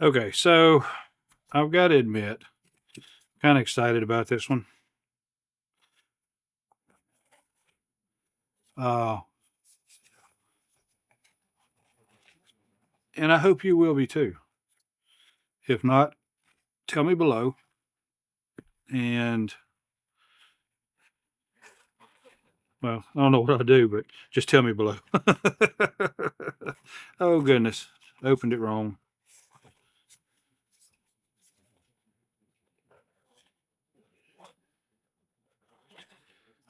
Okay, so I've got to admit, kind of excited about this one. Uh, and I hope you will be too. If not, tell me below. And, well, I don't know what I'll do, but just tell me below. Oh, goodness. Opened it wrong.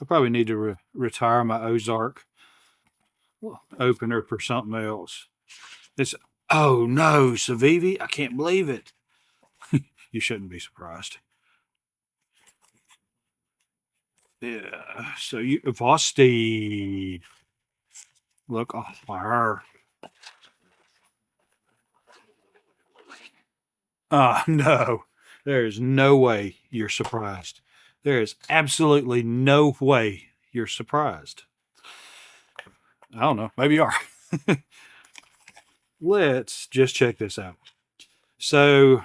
I probably need to retire my Ozark opener for something else. This, oh no, CIVIVI, I can't believe it. You shouldn't be surprised. Yeah, so you, Vosteed. Look, oh, her. No, there is no way you're surprised. There is absolutely no way you're surprised. I don't know. Maybe you are. Let's just check this out. So,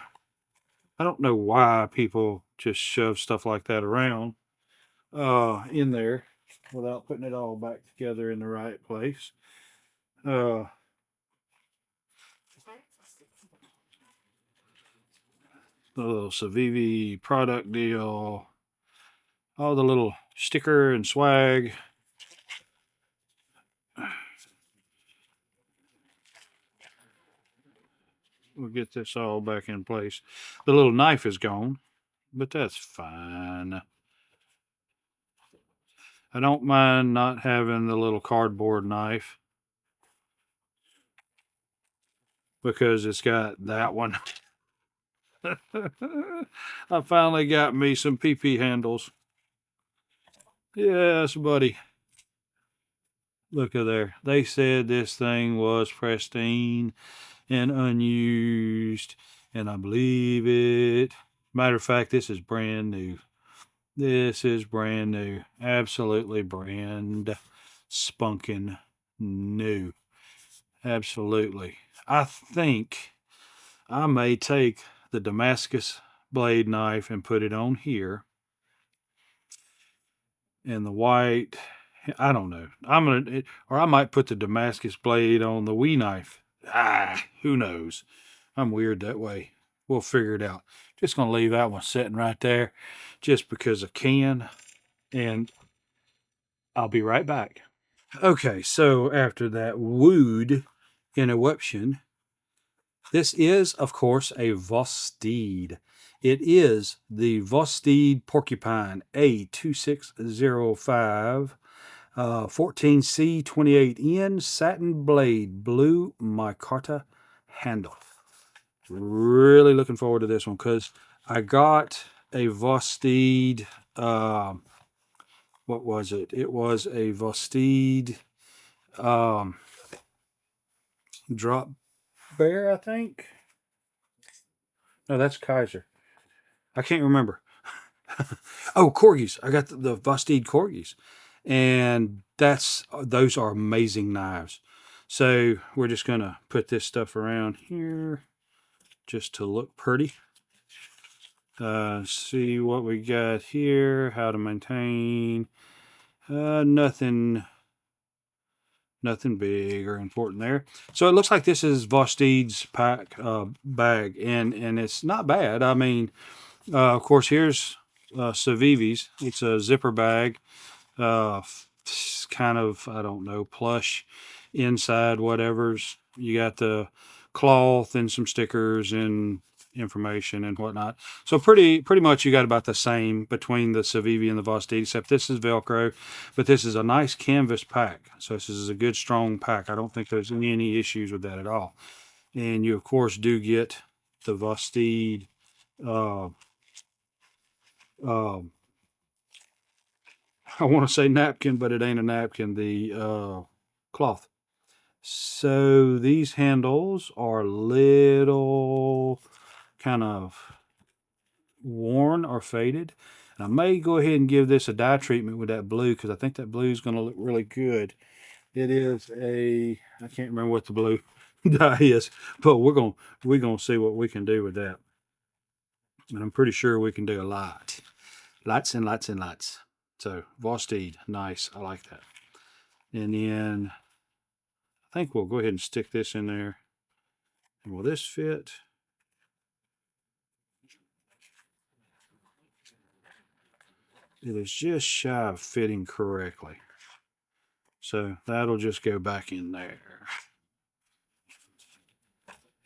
I don't know why people just shove stuff like that around in there without putting it all back together in the right place. Uh, the little Civivi product deal, all the little sticker and swag. We'll get this all back in place. The little knife is gone, but that's fine. I don't mind not having the little cardboard knife because it's got that one. I finally got me some PP handles. Yes, buddy. Look at there. They said this thing was pristine and unused, and I believe it. Matter of fact, this is brand new. This is brand new. Absolutely brand spunkin' new. Absolutely. I think I may take the Damascus blade knife and put it on here. And the white, I don't know. Or I might put the Damascus blade on the Wee knife. Who knows? I'm weird that way. We'll figure it out. Just gonna leave that one sitting right there, just because I can, and I'll be right back. Okay, so after that wooed interruption, this is, of course, a Vosteed. It is the Vosteed Porcupine A2605 14C28N satin blade blue micarta handle. Really looking forward to this one because I got a Vosteed. What was it? It was a Vosteed um, drop bear, I think. No, that's Kaiser. I can't remember. Oh, corgis. I got the Vosteed corgis, and those are amazing knives. So we're just gonna put this stuff around here just to look pretty. See what we got here. How to maintain. Nothing big or important there. So it looks like this is Vosteed's pack bag, and it's not bad. I mean, of course, here's CIVIVI's. It's a zipper bag, kind of, I don't know, plush inside, whatever's. You got the cloth and some stickers and information and whatnot. So pretty much you got about the same between the CIVIVI and the Vosteed, except this is Velcro, but this is a nice canvas pack. So this is a good strong pack. I don't think there's any issues with that at all. And you of course do get the Vosteed uh, uh, I want to say napkin, but it ain't a napkin, the cloth. So these handles are little kind of worn or faded. I may go ahead and give this a dye treatment with that blue because I think that blue is going to look really good. It is a, I can't remember what the blue, Yes, but we're gonna see what we can do with that, and I'm pretty sure we can do a lot, lots and lots and lots. So Vosteed, nice, I like that. And then I think we'll go ahead and stick this in there. And will this fit? It is just shy of fitting correctly. So that'll just go back in there.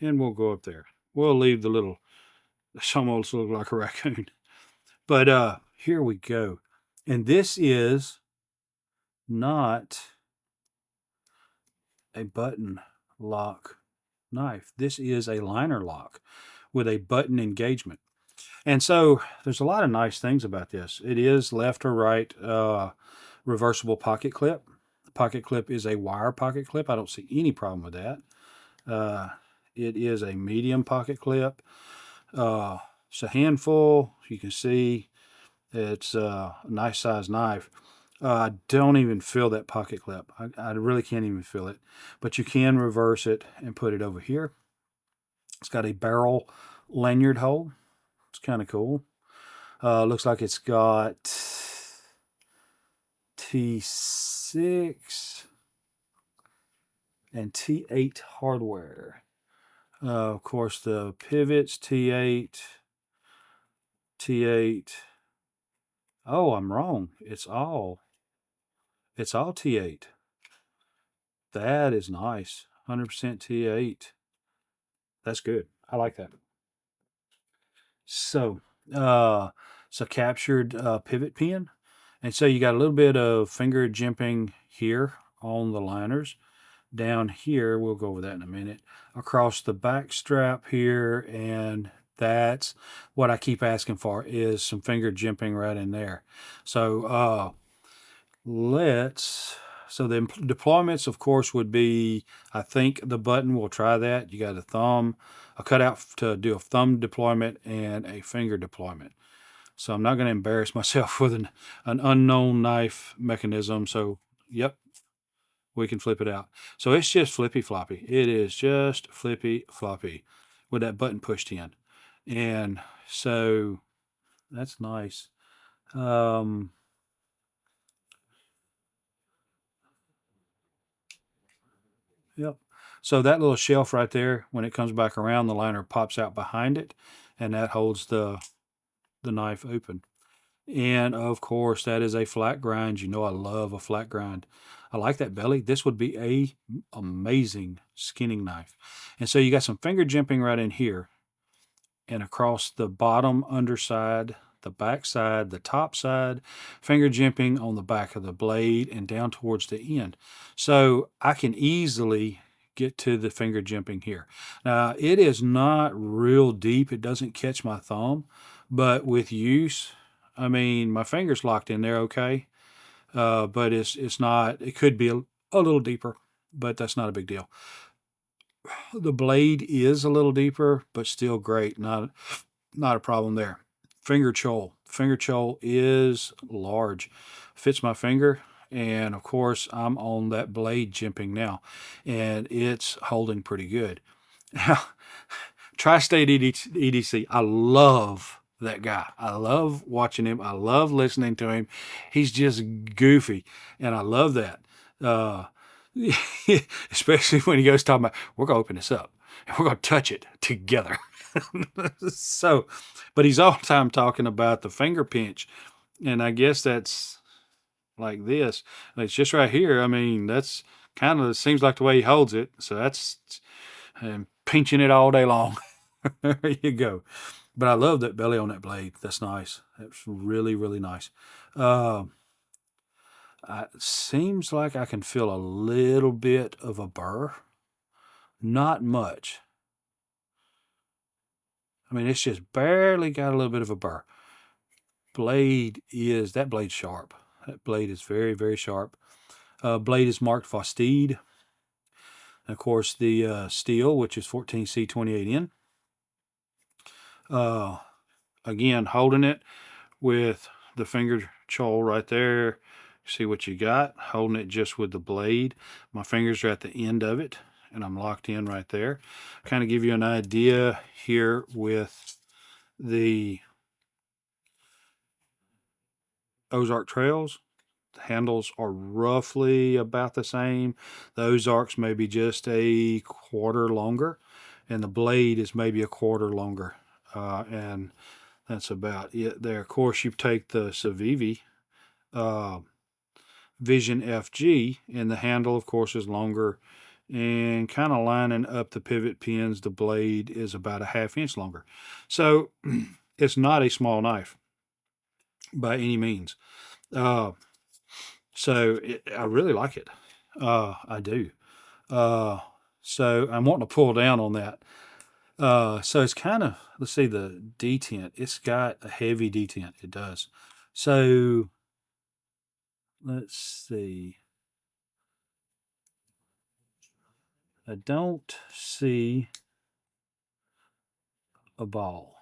And we'll go up there. We'll leave the little, this almost look like a raccoon. But here we go. And this is not a button lock knife. This is a liner lock with a button engagement. And so there's a lot of nice things about this. It is left or right reversible pocket clip. The pocket clip is a wire pocket clip. I don't see any problem with that. It is a medium pocket clip. It's a handful. You can see it's a nice size knife. I don't even feel that pocket clip. I really can't even feel it. But you can reverse it and put it over here. It's got a barrel lanyard hole. It's kind of cool. Looks like it's got T6 and T8 hardware. Of course, the pivots, T8, T8. Oh, I'm wrong. It's all T8. That is nice. 100% T8. That's good. I like that. So, it's a captured pivot pin. And so you got a little bit of finger jimping here on the liners. Down here, we'll go over that in a minute, across the back strap here, and that's what I keep asking for, is some finger jimping right in there. So so the deployments, of course, would be, I think the button, will try that. You got a cutout to do a thumb deployment and a finger deployment. So I'm not going to embarrass myself with an unknown knife mechanism. So, yep, we can flip it out. So it's just flippy floppy. It is just flippy floppy with that button pushed in. And so that's nice. Yep. So that little shelf right there, when it comes back around, the liner pops out behind it, and that holds the knife open. And of course, that is a flat grind. You know, I love a flat grind. I like that belly. This would be a amazing skinning knife. And so you got some finger jimping right in here, and across the bottom underside, the back side, the top side, finger jimping on the back of the blade and down towards the end. So I can easily get to the finger jimping here. Now, it is not real deep. It doesn't catch my thumb, but with use, I mean, my finger's locked in there okay, but it's not, it could be a little deeper, but that's not a big deal. The blade is a little deeper, but still great. Not a problem there. Finger choll. Finger choll is large. Fits my finger. And of course, I'm on that blade jimping now, and it's holding pretty good. Now, Tri-State EDC, I love that guy. I love watching him. I love listening to him. He's just goofy, and I love that. Especially when he goes talking about, we're going to open this up, and we're going to touch it together. So, but he's all the time talking about the finger pinch, and I guess that's like this. It's just right here. I mean, that's kind of seems like the way he holds it. So that's pinching it all day long. There you go. But I love that belly on that blade. That's nice. That's really, really nice. It seems like I can feel a little bit of a burr. Not much. I mean, it's just barely got a little bit of a burr. That blade's sharp. That blade is very, very sharp. Blade is marked Vosteed. And of course, the steel, which is 14C28N. Again, holding it with the finger choll right there. See what you got. Holding it just with the blade. My fingers are at the end of it. and I'm locked in right there. Kind of give you an idea here with the Ozark Trails. The handles are roughly about the same. The Ozarks may be just a quarter longer, and the blade is maybe a quarter longer. And that's about it there. Of course, you take the CIVIVI Vision FG, and the handle, of course, is longer. And kind of lining up the pivot pins, the blade is about a 1/2 inch longer. So it's not a small knife by any means. I really like it. I do. So I'm wanting to pull down on that. So it's kind of, let's see, the detent. It's got a heavy detent. It does. So let's see. I don't see a ball.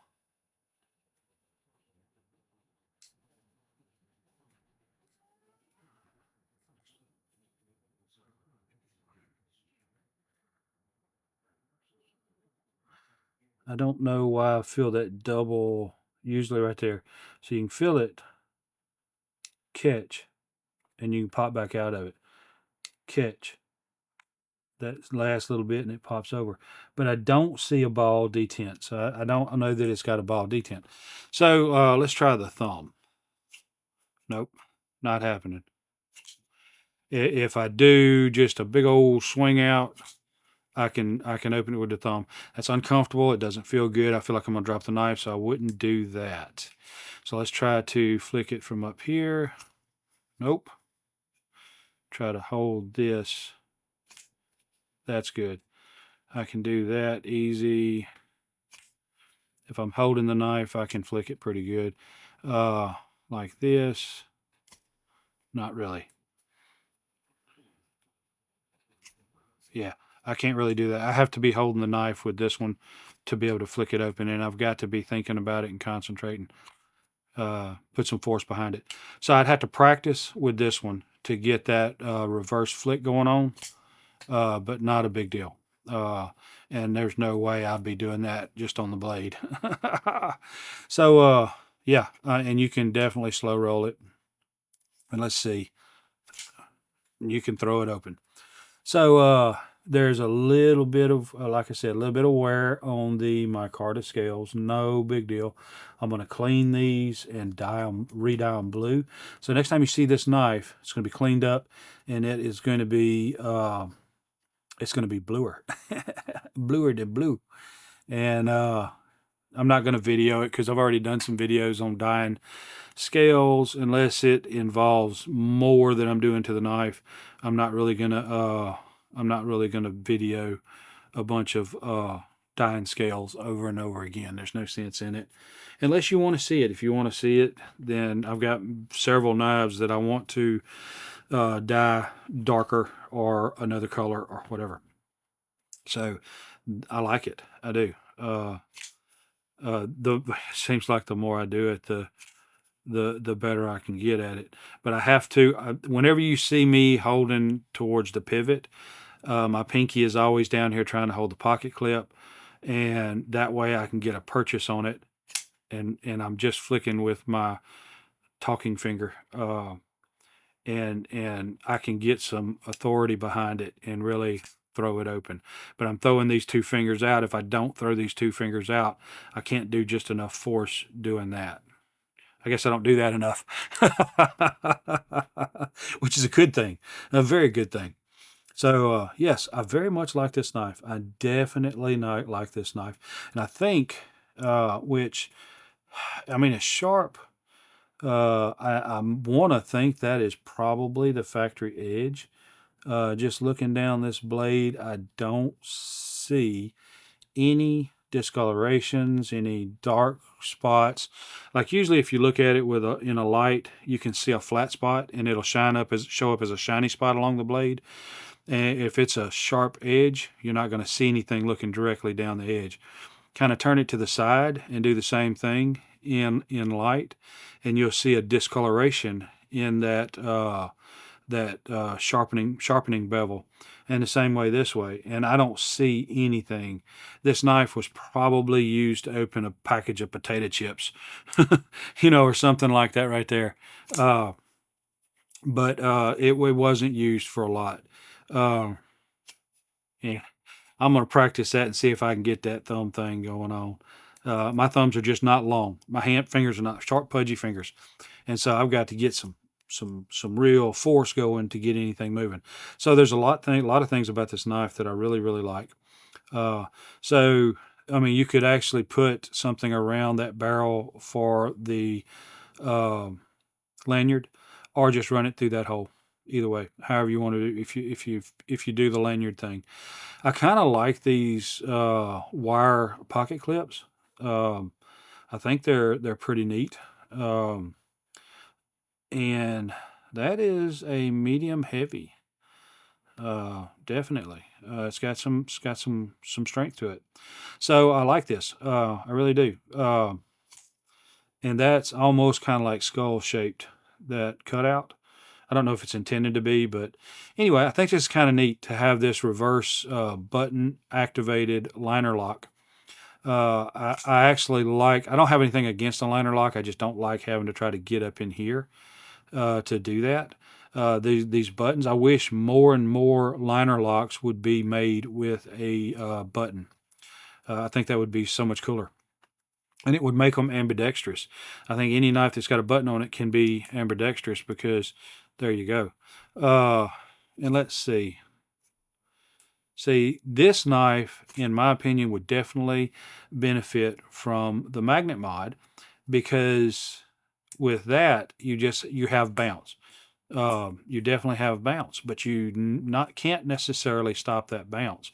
I don't know why I feel that double, usually right there. So you can feel it catch, and you can pop back out of it. Catch. That last little bit, and it pops over. But I don't see a ball detent. So I don't know that it's got a ball detent. So let's try the thumb. Nope, not happening. If I do just a big old swing out, I can open it with the thumb. That's uncomfortable. It doesn't feel good. I feel like I'm gonna drop the knife, so I wouldn't do that. So let's try to flick it from up here. Nope. Try to hold this. That's good. I can do that easy. If I'm holding the knife, I can flick it pretty good. Like this. Not really. Yeah, I can't really do that. I have to be holding the knife with this one to be able to flick it open, and I've got to be thinking about it and concentrating. Put some force behind it. So I'd have to practice with this one to get that reverse flick going on, but not a big deal. And there's no way I'd be doing that just on the blade. So yeah, and you can definitely slow roll it. And let's see, you can throw it open. So there's a little bit of, like I said, a little bit of wear on the micarta scales. No big deal. I'm going to clean these and re-dye them blue. So next time you see this knife, it's going to be cleaned up, and it is going to be bluer, bluer than blue. And I'm not going to video it because I've already done some videos on dyeing scales. Unless it involves more than I'm doing to the knife, I'm not really gonna video a bunch of dyeing scales over and over again. There's no sense in it unless you want to see it. If you want to see it, then I've got several knives that I want to dye darker or another color or whatever. So I like it. I do. Seems like the more I do it, the better I can get at it. But I have to, whenever you see me holding towards the pivot, my pinky is always down here trying to hold the pocket clip, and that way I can get a purchase on it, and I'm just flicking with my talking finger, and I can get some authority behind it and really throw it open. But I'm throwing these two fingers out. If I don't throw these two fingers out, I can't do just enough force doing that. I guess I don't do that enough, which is a good thing, a very good thing. So yes, I very much like this knife. I definitely like this knife, and I think, which, I mean, it's sharp. I want to think that is probably the factory edge. Just looking down this blade, I don't see any discolorations, any dark spots. Like usually if you look at it in a light, you can see a flat spot and it'll show up as a shiny spot along the blade. And if it's a sharp edge, you're not going to see anything looking directly down the edge. Kind of turn it to the side and do the same thing in light, and you'll see a discoloration in that sharpening bevel. and the same way this way, and I don't see anything. This knife was probably used to open a package of potato chips, or something like that right there. Uh, but it wasn't used for a lot. Um, yeah, I'm gonna practice that and see if I can get that thumb thing going on. My thumbs are just not long. My hand fingers are not sharp, pudgy fingers, and so I've got to get some real force going to get anything moving. So there's a lot of things about this knife that I really really like. Uh, so I mean, you could actually put something around that barrel for the um lanyard, or just run it through that hole. Either way, however you want to do. If you do the lanyard thing, I kind of like these wire pocket clips. Um, I think they're pretty neat. Um, and that is a medium heavy. Definitely. It's got some strength to it. So I like this. I really do. And that's almost kind of like skull shaped, that cutout. I don't know if it's intended to be, but anyway, I think it's kind of neat to have this reverse button activated liner lock. I actually like, I don't have anything against a liner lock. I just don't like having to try to get up in here to do that. These buttons, I wish more and more liner locks would be made with a button. I think that would be so much cooler. And it would make them ambidextrous. I think any knife that's got a button on it can be ambidextrous, because there you go. And let's see. See, this knife, in my opinion, would definitely benefit from the magnet mod, because with that, you have bounce. You definitely have bounce, but you can't necessarily stop that bounce,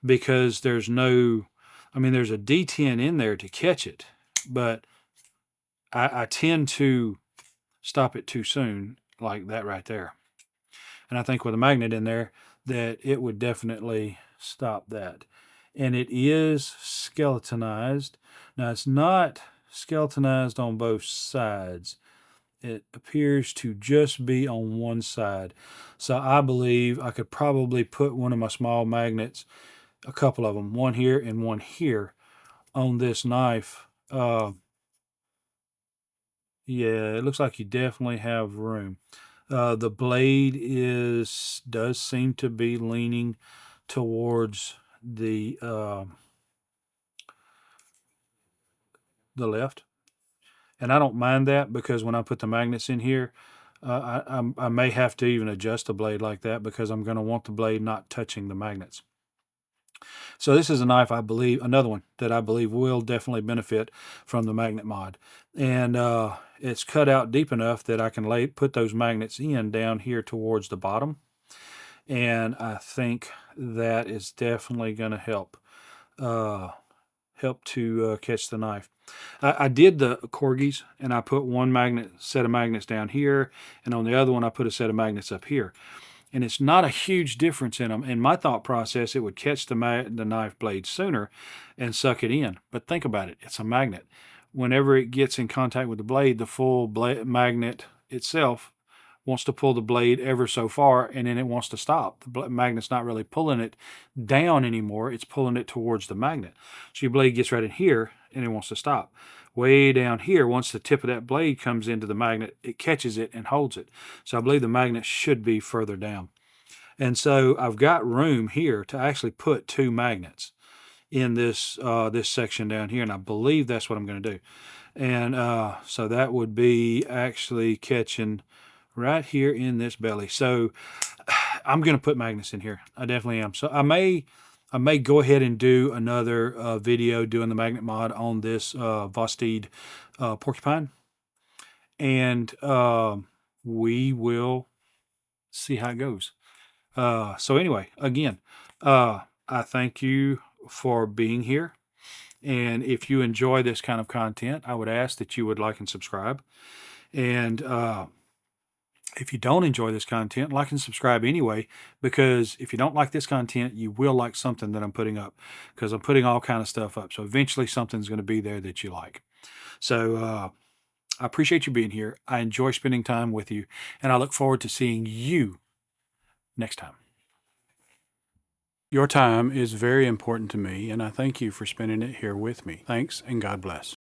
because there's no, I mean, there's a D10 in there to catch it, but I tend to stop it too soon, like that right there. And I think with a magnet in there, that it would definitely stop that. And it is skeletonized. Now, it's not skeletonized on both sides. It appears to just be on one side. So I believe I could probably put one of my small magnets, a couple of them, one here and one here, on this knife. Yeah, it looks like you definitely have room. The blade does seem to be leaning towards the left, and I don't mind that, because when I put the magnets in here, I may have to even adjust the blade like that, because I'm going to want the blade not touching the magnets. So this is a knife, I believe, another one that I believe will definitely benefit from the magnet mod. And it's cut out deep enough that I can put those magnets in down here towards the bottom. And I think that is definitely going to help to catch the knife. I did the corgis, and I put one set of magnets down here, and on the other one I put a set of magnets up here. And it's not a huge difference in them. In my thought process, it would catch the knife blade sooner and suck it in. But think about it, it's a magnet. Whenever it gets in contact with the blade, the full magnet itself wants to pull the blade ever so far, and then it wants to stop. The magnet's not really pulling it down anymore, it's pulling it towards the magnet. So your blade gets right in here, and it wants to stop. Way down here, once the tip of that blade comes into the magnet, it catches it and holds it. So I believe the magnet should be further down. And so I've got room here to actually put two magnets in this section down here, and I believe that's what I'm going to do. And so that would be actually catching right here in this belly. So I'm going to put magnets in here. I definitely am. So I may go ahead and do another video doing the magnet mod on this Vosteed Porcupine, and we will see how it goes. So anyway, again, I thank you for being here. And if you enjoy this kind of content, I would ask that you would like and subscribe. And if you don't enjoy this content, like and subscribe anyway, because if you don't like this content, you will like something that I'm putting up, because I'm putting all kind of stuff up. So eventually something's going to be there that you like. So I appreciate you being here. I enjoy spending time with you, and I look forward to seeing you next time. Your time is very important to me, and I thank you for spending it here with me. Thanks, and God bless.